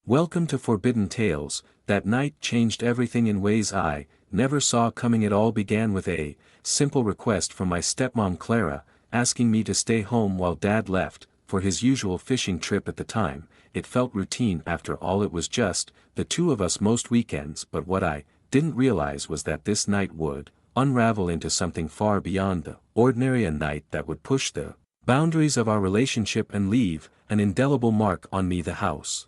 Welcome to Forbidden Tales. That night changed everything in ways I never saw coming. It all began with a simple request from my stepmom Clara, asking me to stay home while Dad left for his usual fishing trip. At the time, it felt routine. After all, it was just the two of us most weekends, but what I didn't realize was that this night would unravel into something far beyond the ordinary, a night that would push the boundaries of our relationship and leave an indelible mark on me. The house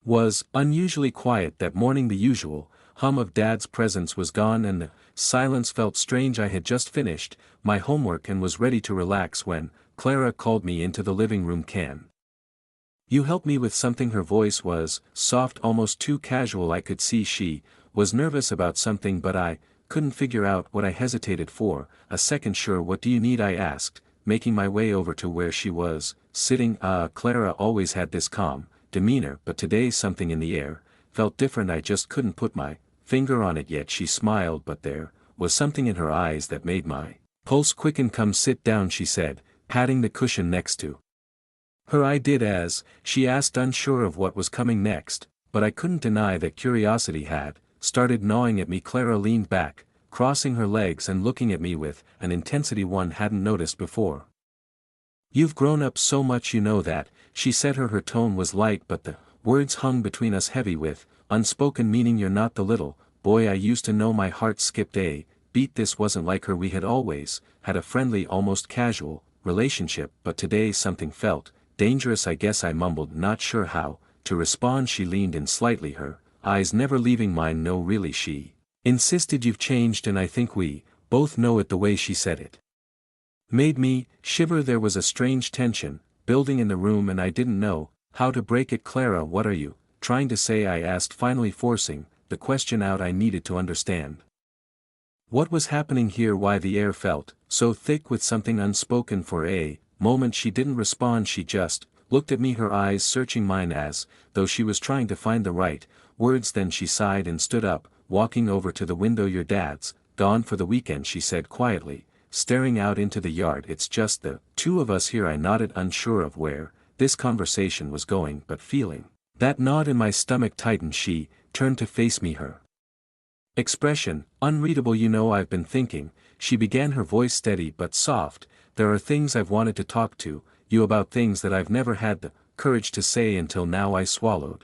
was unusually quiet that morning. The usual hum of Dad's presence was gone and the silence felt strange. I had just finished my homework and was ready to relax when Clara called me into the living room. "Can you help me with something?" Her voice was soft, almost too casual. I could see she was nervous about something, but I couldn't figure out what. I hesitated for a second. "Sure, what do you need?" I asked, making my way over to where she was sitting. Clara always had this calm demeanor, but today something in the air felt different. I just couldn't put my finger on it yet. She smiled, but there was something in her eyes that made my pulse quicken. "Come sit down," she said, patting the cushion next to her. I did as she asked, unsure of what was coming next, but I couldn't deny that curiosity had started gnawing at me. Clara leaned back, crossing her legs and looking at me with an intensity one hadn't noticed before. "You've grown up so much, you know that," she said. Her tone was light, but the words hung between us heavy with unspoken meaning. "You're not the little boy I used to know." My heart skipped a beat. This wasn't like her. We had always had a friendly, almost casual relationship, but today something felt dangerous. "I guess," I mumbled, not sure how to respond. She leaned in slightly, her eyes never leaving mine. "No, really," she insisted, "you've changed, and I think we both know it." The way she said it made me shiver. There was a strange tension building in the room, and I didn't know how to break it. "Clara, what are you trying to say?" I asked, finally forcing the question out. I needed to understand what was happening here, why the air felt so thick with something unspoken. For a moment she didn't respond. She just looked at me, her eyes searching mine as though she was trying to find the right words. Then she sighed and stood up, walking over to the window. "Your dad's gone for the weekend," she said quietly, staring out into the yard. "It's just the two of us here." I nodded, unsure of where this conversation was going, but feeling that nod in my stomach tighten. She turned to face me, her expression unreadable. "You know, I've been thinking," she began, her voice steady but soft, "there are things I've wanted to talk to you about, things that I've never had the courage to say until now." I swallowed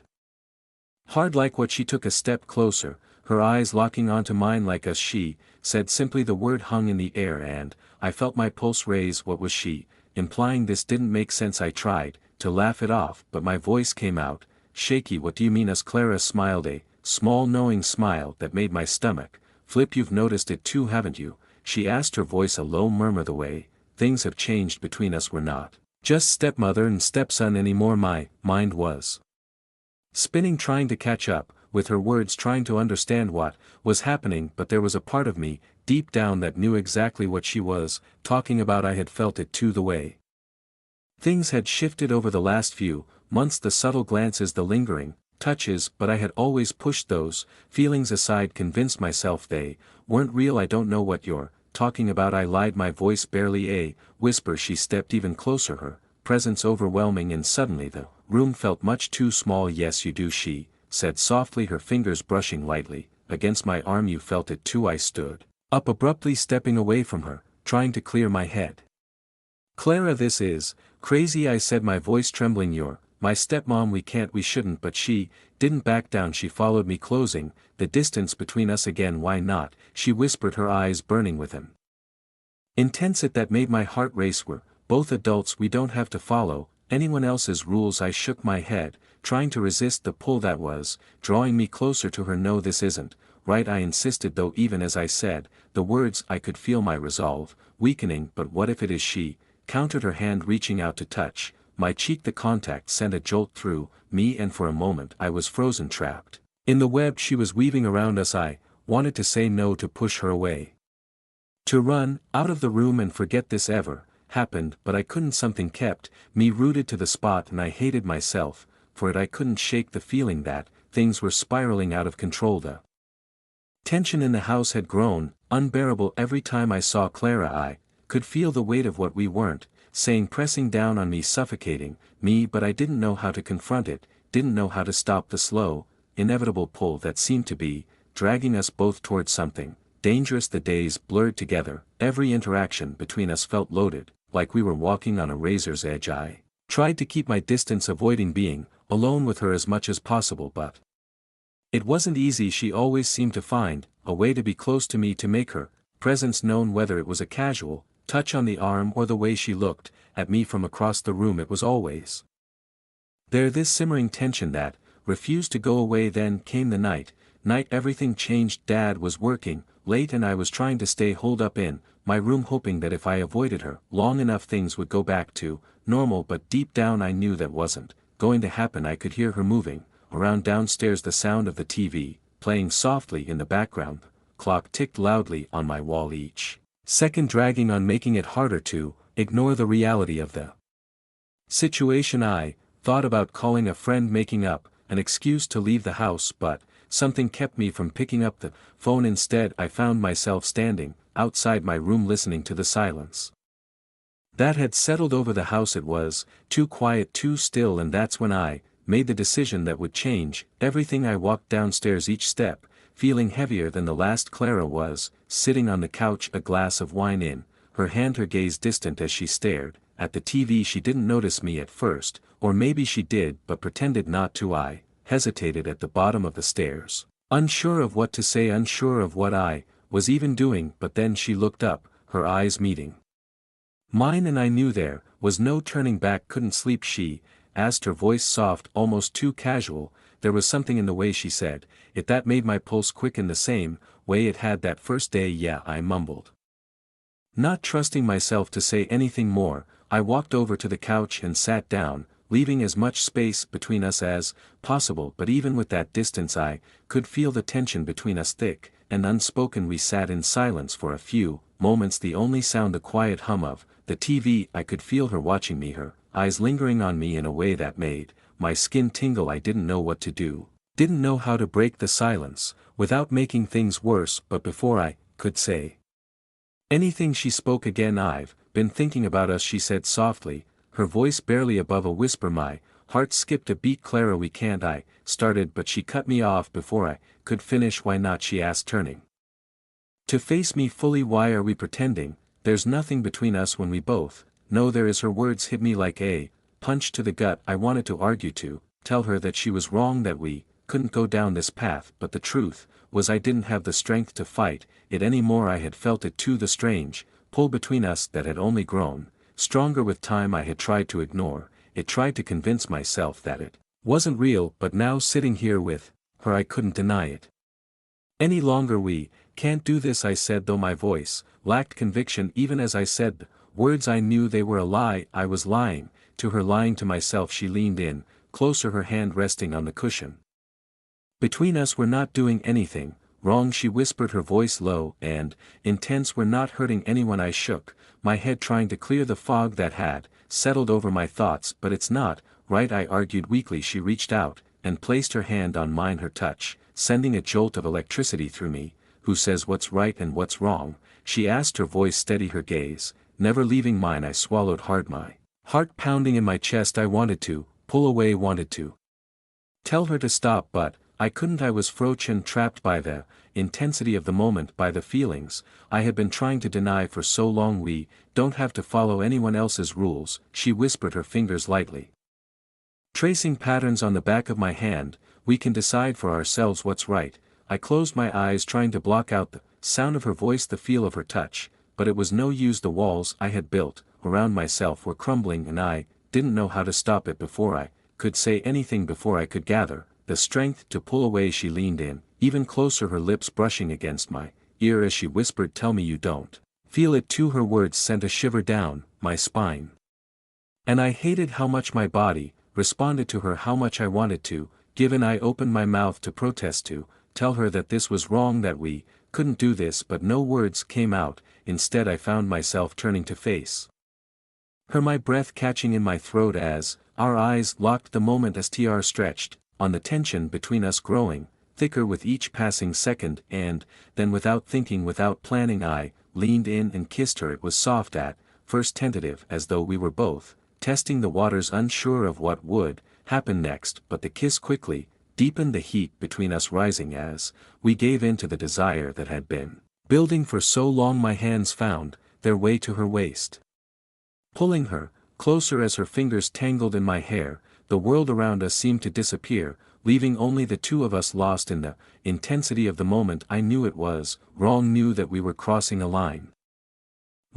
hard. Like what? She took a step closer, her eyes locking onto mine. "Like us," she said simply. The word hung in the air and I felt my pulse raise. What was she implying? This didn't make sense. I tried to laugh it off, but my voice came out shaky. "What do you mean us?" Clara smiled, a small knowing smile that made my stomach flip. "You've noticed it too, haven't you?" she asked, her voice a low murmur. "The way things have changed between us. We're not just stepmother and stepson anymore." My mind was spinning, trying to catch up with her words, trying to understand what was happening, but there was a part of me deep down that knew exactly what she was talking about. I had felt it too, the way things had shifted over the last few months, the subtle glances, the lingering touches, but I had always pushed those feelings aside, convinced myself they weren't real. "I don't know what you're talking about," I lied, my voice barely a whisper. She stepped even closer, her presence overwhelming, and suddenly the room felt much too small. "Yes you do," she said softly, her fingers brushing lightly against my arm. "You felt it too." I stood up abruptly, stepping away from her, trying to clear my head. "Clara, this is crazy," I said, my voice trembling. "You're my stepmom, we can't, we shouldn't." But she didn't back down. She followed me, closing the distance between us again. "Why not?" she whispered, her eyes burning with an intensity that made my heart race. "We're both adults, we don't have to follow anyone else's rules." I shook my head, trying to resist the pull that was drawing me closer to her. "No, this isn't right," I insisted, though even as I said the words I could feel my resolve weakening. "But what if it is?" she countered, her hand reaching out to touch my cheek. The contact sent a jolt through me, and for a moment I was frozen, trapped in the web she was weaving around us. I wanted to say no, to push her away, to run out of the room and forget this ever happened, but I couldn't. Something kept me rooted to the spot, and I hated myself for it. I couldn't shake the feeling that things were spiraling out of control. The tension in the house had grown unbearable. Every time I saw Clara I could feel the weight of what we weren't saying pressing down on me, suffocating me, but I didn't know how to confront it. didn't know how to stop the slow, inevitable pull that seemed to be dragging us both towards something dangerous. The days blurred together, every interaction between us felt loaded, like we were walking on a razor's edge. I tried to keep my distance, avoiding being alone with her as much as possible, but it wasn't easy. She always seemed to find a way to be close to me, to make her presence known, whether it was a casual touch on the arm or the way she looked at me from across the room. It was always there, this simmering tension that refused to go away. Then came the night everything changed. Dad was working late and I was trying to stay holed up in my room, hoping that if I avoided her long enough things would go back to normal, but deep down I knew that wasn't going to happen. I could hear her moving around downstairs, the sound of the TV playing softly in the background, clock ticked loudly on my wall, each second dragging on, making it harder to ignore the reality of the situation. I thought about calling a friend, making up an excuse to leave the house, but something kept me from picking up the phone. Instead, I found myself standing outside my room, listening to the silence that had settled over the house. It was too quiet, too still, and that's when I made the decision that would change everything. I walked downstairs, each step feeling heavier than the last. Clara was sitting on the couch, a glass of wine in her hand, her gaze distant as she stared at the TV. She didn't notice me at first, or maybe she did but pretended not to. I hesitated at the bottom of the stairs, unsure of what to say, unsure of what I was even doing, but then she looked up, her eyes meeting mine, and I knew there was no turning back. Couldn't sleep, she asked, her voice soft, almost too casual. There was something in the way she said it that made my pulse quicken the same way it had that first day. Yeah, I mumbled, not trusting myself to say anything more. I walked over to the couch and sat down, leaving as much space between us as possible, but even with that distance I could feel the tension between us, thick and unspoken. We sat in silence for a few moments, the only sound the quiet hum of the TV. I could feel her watching me, her eyes lingering on me in a way that made my skin tingle. I didn't know what to do, didn't know how to break the silence without making things worse, but before I could say anything she spoke again. I've been thinking about us, she said softly, her voice barely above a whisper. My heart skipped a beat. Clara, we can't, I started, but she cut me off before I could finish. Why not, she asked, turning to face me fully. Why are we pretending there's nothing between us when we both know there is? Her words hit me like a punch to the gut. I wanted to argue, to tell her that she was wrong, that we couldn't go down this path, but the truth was I didn't have the strength to fight it anymore. I had felt it too, the strange pull between us that had only grown stronger with time. I had tried to ignore it, tried to convince myself that it wasn't real, but now sitting here with her I couldn't deny it any longer. We can't do this, I said, though my voice lacked conviction. Even as I said the words I knew they were a lie. I was lying to her, lying to myself. She leaned in closer, her hand resting on the cushion between us. We're not doing anything wrong, she whispered, her voice low and intense. We're not hurting anyone. I shook my head, trying to clear the fog that had settled over my thoughts. But it's not right, I argued weakly. She reached out and placed her hand on mine, her touch sending a jolt of electricity through me. Who says what's right and what's wrong? She asked, her voice steady, her gaze never leaving mine. I swallowed hard, my heart pounding in my chest. I wanted to pull away, wanted to tell her to stop, but I couldn't. I was frozen, trapped by the intensity of the moment, by the feelings I had been trying to deny for so long. We don't have to follow anyone else's rules, she whispered, her fingers lightly tracing patterns on the back of my hand. We can decide for ourselves what's right. I closed my eyes, trying to block out the sound of her voice, the feel of her touch, but it was no use. The walls I had built around myself were crumbling, and I didn't know how to stop it. Before I could say anything, before I could gather the strength to pull away, she leaned in even closer, her lips brushing against my ear as she whispered, tell me you don't feel it too. Her words sent a shiver down my spine, and I hated how much my body responded to her, how much I wanted to give in. I opened my mouth to protest, to tell her that this was wrong, that we couldn't do this, but no words came out. Instead I found myself turning to face her, my breath catching in my throat as our eyes locked. The moment as TR stretched on, the tension between us growing thicker with each passing second, and then without thinking, without planning, I leaned in and kissed her. It was soft, at first tentative, as though we were both testing the waters, unsure of what would happened next, but the kiss quickly deepened, the heat between us rising as we gave in to the desire that had been building for so long. My hands found their way to her waist, pulling her closer as her fingers tangled in my hair. The world around us seemed to disappear, leaving only the two of us, lost in the intensity of the moment. I knew it was wrong, knew that we were crossing a line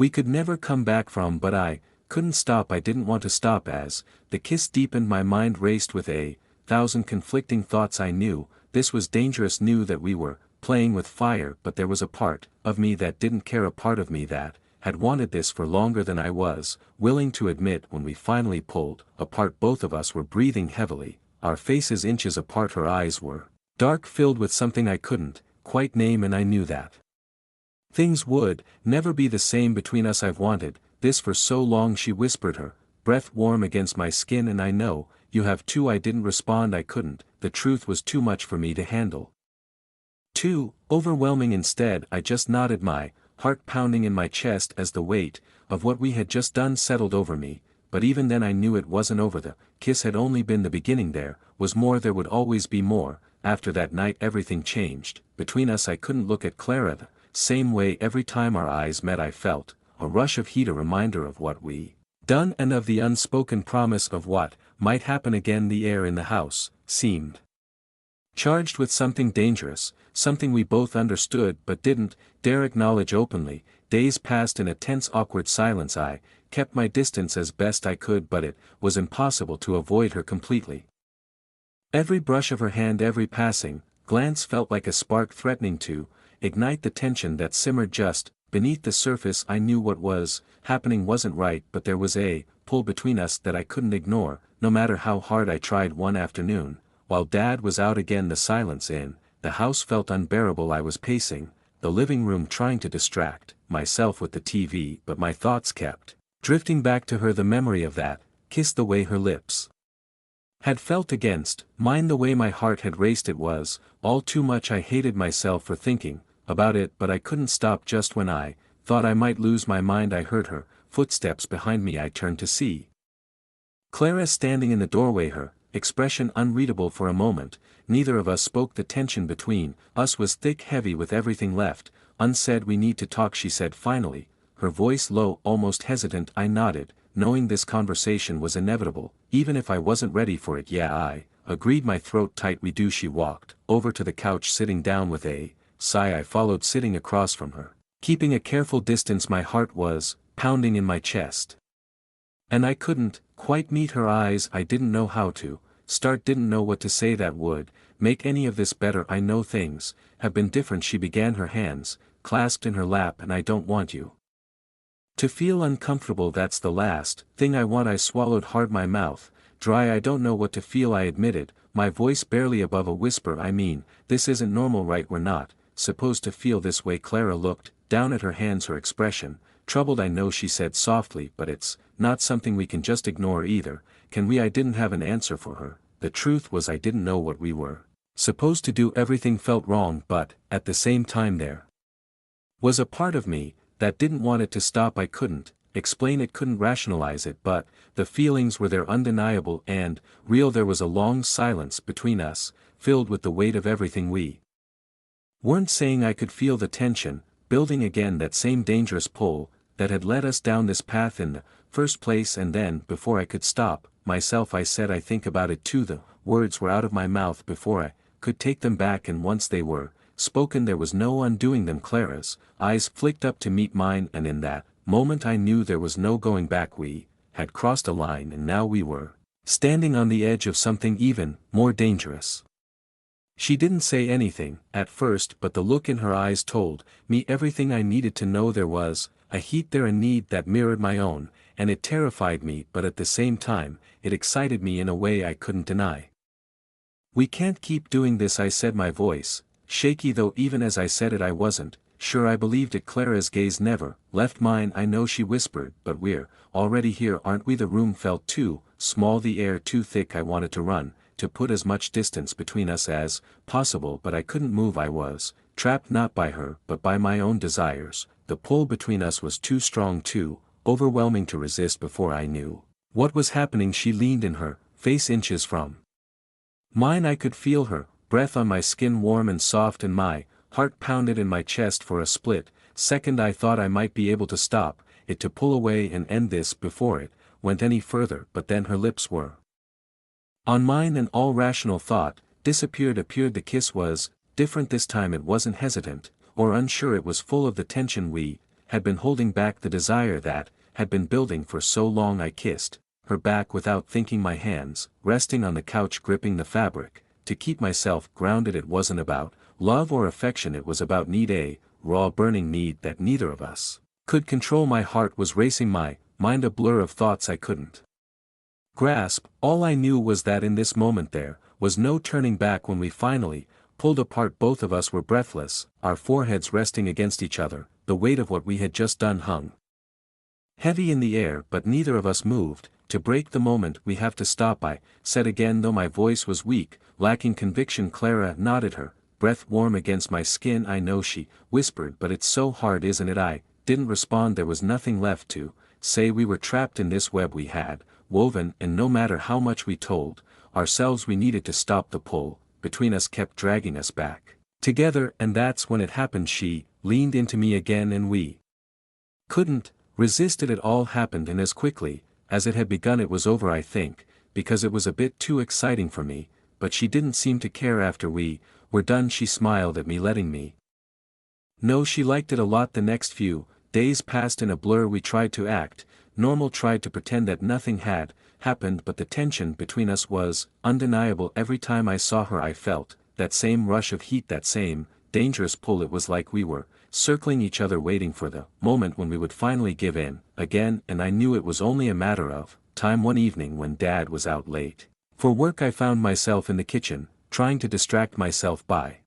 we could never come back from, but I couldn't stop. I didn't want to stop. As the kiss deepened, my mind raced with 1,000 conflicting thoughts. I knew this was dangerous, knew that we were playing with fire, but there was a part of me that didn't care, a part of me that had wanted this for longer than I was willing to admit. When we finally pulled apart, both of us were breathing heavily, our faces inches apart. Her eyes were dark, filled with something I couldn't quite name, and I knew that things would never be the same between us. I've wanted this for so long, she whispered, her breath warm against my skin. And I know you have too. I didn't respond. I couldn't. The truth was too much for me to handle. Too overwhelming. Instead, I just nodded, my heart pounding in my chest as the weight of what we had just done settled over me. But even then I knew it wasn't over. The kiss had only been the beginning. There was more. There would always be more. After that night everything changed between us. I couldn't look at Clara the same way. Every time our eyes met I felt a rush of heat, a reminder of what we done and of the unspoken promise of what might happen again. The air in the house seemed charged with something dangerous, something we both understood but didn't dare acknowledge openly. Days passed in a tense, awkward silence. I kept my distance as best I could, but it was impossible to avoid her completely. Every brush of her hand, every passing glance felt like a spark threatening to ignite the tension that simmered just beneath the surface. I knew what was happening wasn't right, but there was a pull between us that I couldn't ignore, no matter how hard I tried. One afternoon, while Dad was out again, the silence in the house felt unbearable. I was pacing the living room trying to distract myself with the TV, but my thoughts kept drifting back to her, the memory of that kiss, the way her lips had felt against mine, the way my heart had raced. It was all too much. I hated myself for thinking about it, but I couldn't stop. Just when I thought I might lose my mind, I heard her footsteps behind me. I turned to see Clara standing in the doorway, her expression unreadable. For a moment, neither of us spoke. The tension between us was thick, heavy, with everything left unsaid. We need to talk, she said finally, her voice low, almost hesitant. I nodded, knowing this conversation was inevitable, even if I wasn't ready for it. Yeah, I agreed, my throat tight. We do. She walked over to the couch, sitting down with a sigh. I followed, sitting across from her, keeping a careful distance. My heart was pounding in my chest, and I couldn't quite meet her eyes. I didn't know how to start, didn't know what to say that would make any of this better. I know things have been different, she began, her hands clasped in her lap, and I don't want you to feel uncomfortable. That's the last thing I want. I swallowed hard, my mouth dry. I don't know what to feel, I admitted, my voice barely above a whisper. I mean, this isn't normal, right? We're not supposed to feel this way. Clara looked down at her hands, her expression troubled. I know, she said softly, but it's not something we can just ignore either, can we? I didn't have an answer for her. The truth was I didn't know what we were supposed to do. Everything felt wrong, but at the same time there was a part of me that didn't want it to stop. I couldn't explain it, couldn't rationalize it, but the feelings were there, undeniable and real. There was a long silence between us, filled with the weight of everything we weren't saying. I could feel the tension building again, that same dangerous pull that had led us down this path in the first place. And then, before I could stop myself, I said, I think about it too. The words were out of my mouth before I could take them back, and once they were spoken there was no undoing them. Clara's eyes flicked up to meet mine, and in that moment I knew there was no going back. We had crossed a line, and now we were standing on the edge of something even more dangerous. She didn't say anything at first, but the look in her eyes told me everything I needed to know. There was a heat there, a need that mirrored my own, and it terrified me, but at the same time, it excited me in a way I couldn't deny. We can't keep doing this, I said, my voice shaky, though even as I said it I wasn't sure I believed it. Clara's gaze never left mine. I know, she whispered, but we're already here, aren't we? The room felt too small, the air too thick. I wanted to run, to put as much distance between us as possible, but I couldn't move. I was trapped not by her but by my own desires. The pull between us was too strong, too overwhelming to resist. Before I knew what was happening, she leaned in, her face inches from mine. I could feel her breath on my skin, warm and soft, and my heart pounded in my chest. For a split second I thought I might be able to stop it, to pull away and end this before it went any further, but then her lips were on mine and all rational thought disappeared. The kiss was different this time. It wasn't hesitant or unsure, it was full of the tension we had been holding back, the desire that had been building for so long. I kissed her back without thinking, my hands resting on the couch, gripping the fabric to keep myself grounded. It wasn't about love or affection, it was about need, a raw burning need that neither of us could control. My heart was racing, my mind a blur of thoughts I couldn't grasp. All I knew was that in this moment there was no turning back. When we finally pulled apart, both of us were breathless, our foreheads resting against each other. The weight of what we had just done hung heavy in the air, but neither of us moved. To break the moment, we have to stop, I said again, though my voice was weak, lacking conviction. Clara nodded, her breath warm against my skin. I know, she whispered, but it's so hard, isn't it? I didn't respond. There was nothing left to say. We were trapped in this web we had woven, and no matter how much we told ourselves we needed to stop, the pull between us kept dragging us back together. And that's when it happened. She leaned into me again, and we couldn't resist it. It all happened, and as quickly as it had begun it was over, I think, because it was a bit too exciting for me, but she didn't seem to care. After we were done she smiled at me, letting me know she liked it a lot. The next few days passed in a blur. We tried to act normal, tried to pretend that nothing had happened, but the tension between us was undeniable. Every time I saw her I felt that same rush of heat, that same dangerous pull. It was like we were circling each other, waiting for the moment when we would finally give in again, and I knew it was only a matter of time. One evening when Dad was out late for work, I found myself in the kitchen, trying to distract myself by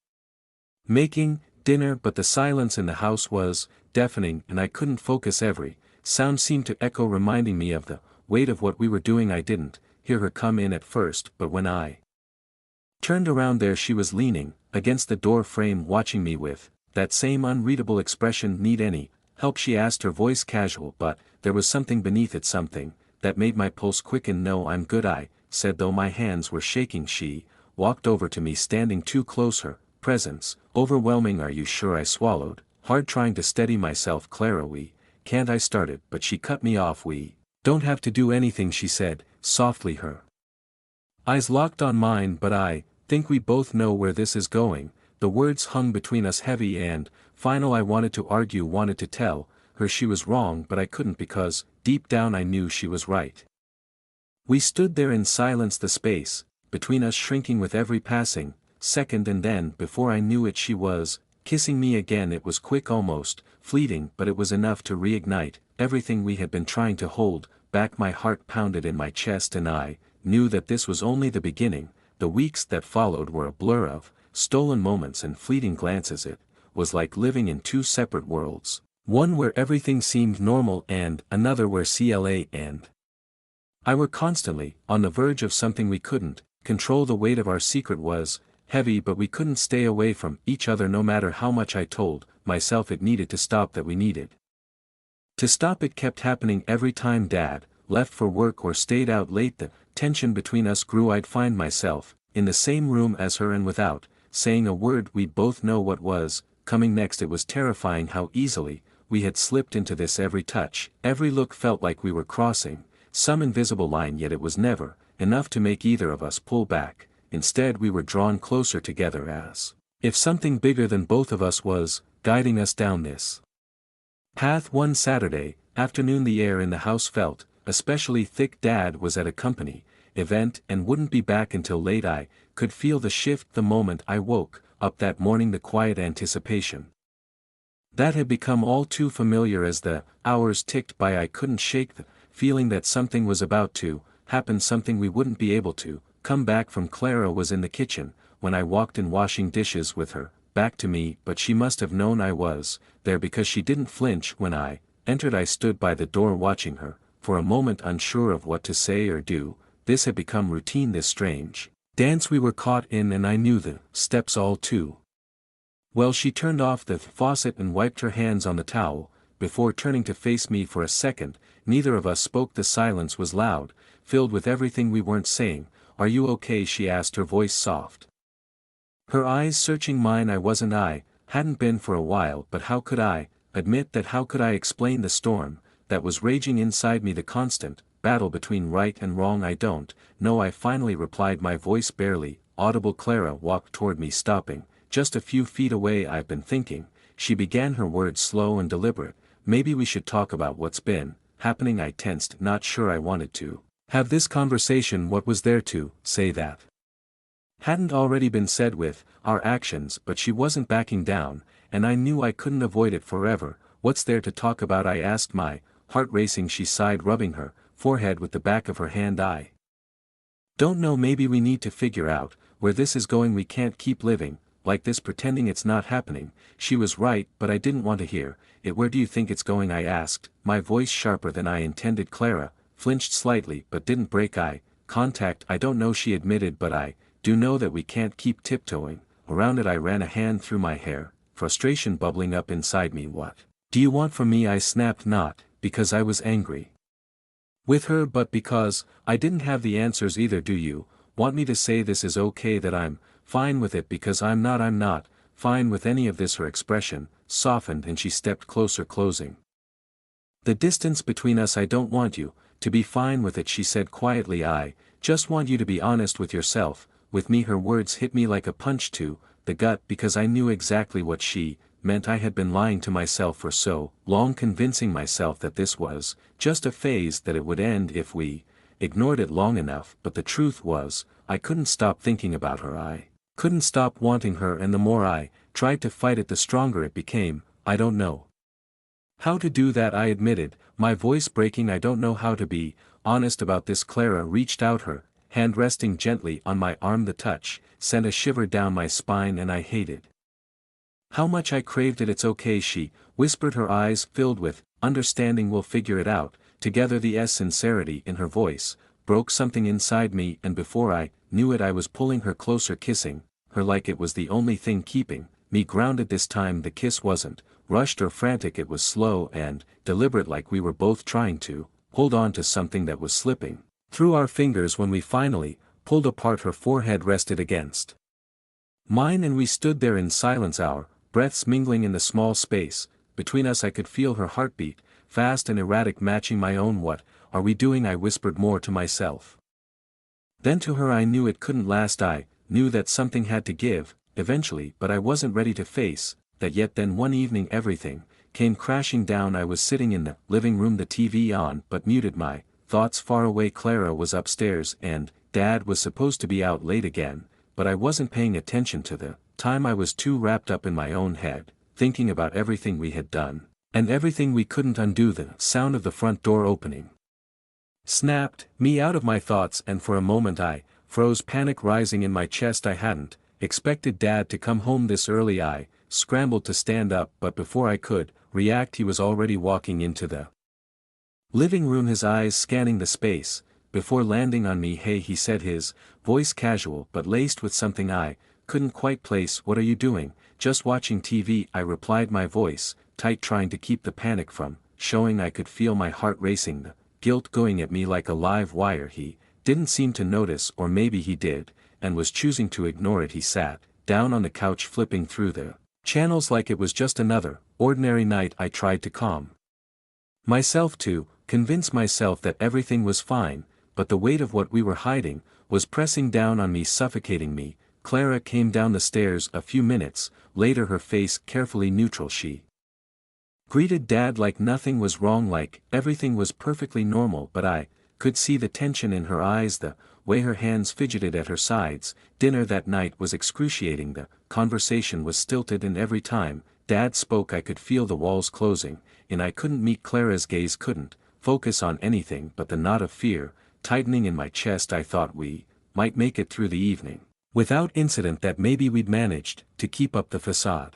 making dinner, but the silence in the house was deafening, and I couldn't focus. Every sound seemed to echo, reminding me of the weight of what we were doing. I didn't hear her come in at first, but when I turned around, there she was, leaning against the door frame, watching me with that same unreadable expression. Need any help? She asked, her voice casual, but there was something beneath it, something that made my pulse quicken. No, I'm good, I said, though my hands were shaking. She walked over to me, standing too close, her presence overwhelming. Are you sure? I swallowed hard, trying to steady myself. Clara, we can't, I started, but she cut me off. We don't have to do anything, she said softly, her eyes locked on mine. But I think we both know where this is going. The words hung between us, heavy and final. I wanted to argue, wanted to tell her she was wrong, but I couldn't, because deep down I knew she was right. We stood there in silence, the space between us shrinking with every passing second, and then, before I knew it, she was kissing me again. It was quick, almost fleeting, but it was enough to reignite everything we had been trying to hold back. My heart pounded in my chest, and I knew that this was only the beginning. The weeks that followed were a blur of stolen moments and fleeting glances. It was like living in two separate worlds, one where everything seemed normal, and another where Clara and I were constantly on the verge of something we couldn't control. The weight of our secret was heavy, but we couldn't stay away from each other. No matter how much I told myself it needed to stop, that we needed to stop, it kept happening. Every time Dad left for work or stayed out late, the tension between us grew. I'd find myself in the same room as her, and without saying a word, we'd both know what was coming next. It was terrifying how easily we had slipped into this. Every touch, every look felt like we were crossing some invisible line, yet it was never enough to make either of us pull back. Instead, we were drawn closer together, as if something bigger than both of us was guiding us down this path. One Saturday afternoon, the air in the house felt especially thick. Dad was at a company event and wouldn't be back until late. I could feel the shift the moment I woke up that morning, the quiet anticipation that had become all too familiar. As the hours ticked by, I couldn't shake the feeling that something was about to happen, something we wouldn't be able to come back from. Clara was in the kitchen when I walked in, washing dishes with her back to me, but she must have known I was there, because she didn't flinch when I entered. I stood by the door watching her, for a moment unsure of what to say or do. This had become routine, this strange dance we were caught in, and I knew the steps all too well. She turned off the faucet and wiped her hands on the towel, before turning to face me. For a second, neither of us spoke. The silence was loud, filled with everything we weren't saying. "Are you okay?" she asked, her voice soft. Her eyes searching mine. Hadn't been for a while, but how could I explain the storm that was raging inside me, the constant battle between right and wrong? "I don't know," I finally replied, my voice barely audible. Clara walked toward me, stopping just a few feet away. "I've been thinking," she began, her words slow and deliberate, "maybe we should talk about what's been happening." I tensed, not sure I wanted to have this conversation. What was there to say that hadn't already been said with our actions? But she wasn't backing down, and I knew I couldn't avoid it forever. "What's there to talk about?" I asked, my heart racing. She sighed, rubbing her forehead with the back of her hand. "I don't know, maybe we need to figure out where this is going. We can't keep living like this, pretending it's not happening." She was right, but I didn't want to hear it. "Where do you think it's going?" I asked, my voice sharper than I intended. Clara flinched slightly but didn't break eye contact. "I don't know," she admitted, "but I do know that we can't keep tiptoeing around it." I ran a hand through my hair, frustration bubbling up inside me. "What do you want from me?" I snapped, not because I was angry with her, but because I didn't have the answers either. "Do you want me to say this is okay, that I'm fine with it?" "Because I'm not fine with any of this." Her expression softened and she stepped closer, closing the distance between us. "I don't want you to be fine with it," she said quietly. "I just want you to be honest with yourself, with me." Her words hit me like a punch to the gut, because I knew exactly what she meant. I had been lying to myself for so long, convincing myself that this was just a phase, that it would end if we ignored it long enough. But the truth was, I couldn't stop thinking about her. I couldn't stop wanting her, and the more I tried to fight it, the stronger it became. "I don't know how to do that," I admitted, my voice breaking. "I don't know how to be honest about this." Clara reached out, her hand resting gently on my arm. The touch sent a shiver down my spine, and I hated how much I craved it. "It's okay," she whispered, her eyes filled with understanding. "We'll figure it out together." The sincerity in her voice broke something inside me, and before I knew it I was pulling her closer, kissing her like it was the only thing keeping me grounded. This time the kiss wasn't rushed or frantic, it was slow and deliberate, like we were both trying to hold on to something that was slipping through our fingers. When we finally pulled apart, her forehead rested against mine and we stood there in silence, our breaths mingling in the small space between us. I could feel her heartbeat, fast and erratic, matching my own. "What are we doing?" I whispered, more to myself than to her. I knew it couldn't last. I knew that something had to give eventually, but I wasn't ready to face that yet. Then one evening everything came crashing down. I was sitting in the living room, the TV on but muted, my thoughts far away. Clara was upstairs and Dad was supposed to be out late again, but I wasn't paying attention to the time. I was too wrapped up in my own head, thinking about everything we had done and everything we couldn't undo. The sound of the front door opening snapped me out of my thoughts, and for a moment I froze, panic rising in my chest. I hadn't expected Dad to come home this early. I scrambled to stand up, but before I could react he was already walking into the living room, his eyes scanning the space before landing on me. "Hey," he said, his voice casual but laced with something I couldn't quite place. "What are you doing?" "Just watching TV," I replied, my voice tight, trying to keep the panic from showing. I could feel my heart racing, the guilt going at me like a live wire. He didn't seem to notice, or maybe he did, and was choosing to ignore it. He sat down on the couch, flipping through the channels like it was just another ordinary night. I tried to calm myself, to convince myself that everything was fine, but the weight of what we were hiding was pressing down on me, suffocating me. Clara came down the stairs a few minutes later, her face carefully neutral. She greeted Dad like nothing was wrong, like everything was perfectly normal, but I could see the tension in her eyes, the way her hands fidgeted at her sides. Dinner that night was excruciating. The conversation was stilted, and every time Dad spoke I could feel the walls closing, and I couldn't meet Clara's gaze, couldn't focus on anything but the knot of fear tightening in my chest. I thought we might make it through the evening without incident, that maybe we'd managed to keep up the facade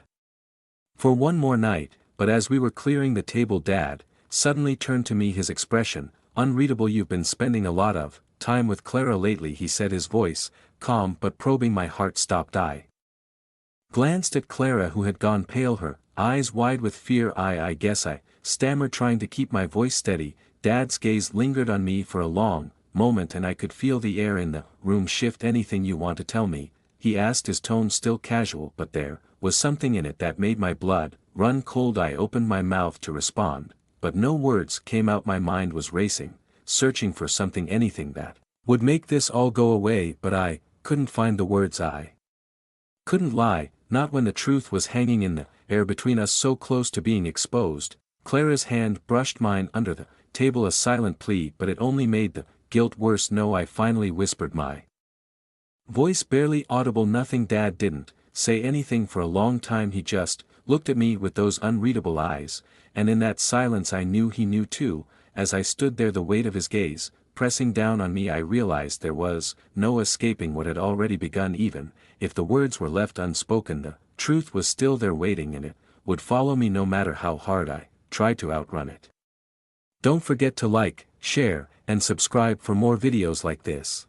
for one more night. But as we were clearing the table, Dad suddenly turned to me, his expression unreadable. "You've been spending a lot of time with Clara lately," he said, his voice calm but probing. My heart stopped. I glanced at Clara, who had gone pale, her eyes wide with fear. I guess," I stammered, trying to keep my voice steady. Dad's gaze lingered on me for a long moment and I could feel the air in the room shift. Anything you want to tell me? He asked, his tone still casual, but there was something in it that made my blood run cold. I opened my mouth to respond, but no words came out. My mind was racing, searching for something, anything that would make this all go away, but I couldn't find the words. I couldn't lie, not when the truth was hanging in the air between us, so close to being exposed. Clara's hand brushed mine under the table, a silent plea, but it only made the guilt worse. No, I finally whispered, my voice barely audible. Nothing. Dad didn't say anything for a long time. He just looked at me with those unreadable eyes, and in that silence I knew he knew too. As I stood there, the weight of his gaze pressing down on me, I realized there was no escaping what had already begun. Even if the words were left unspoken, the truth was still there waiting, and it would follow me no matter how hard I tried to outrun it. Don't forget to like, share, and subscribe for more videos like this.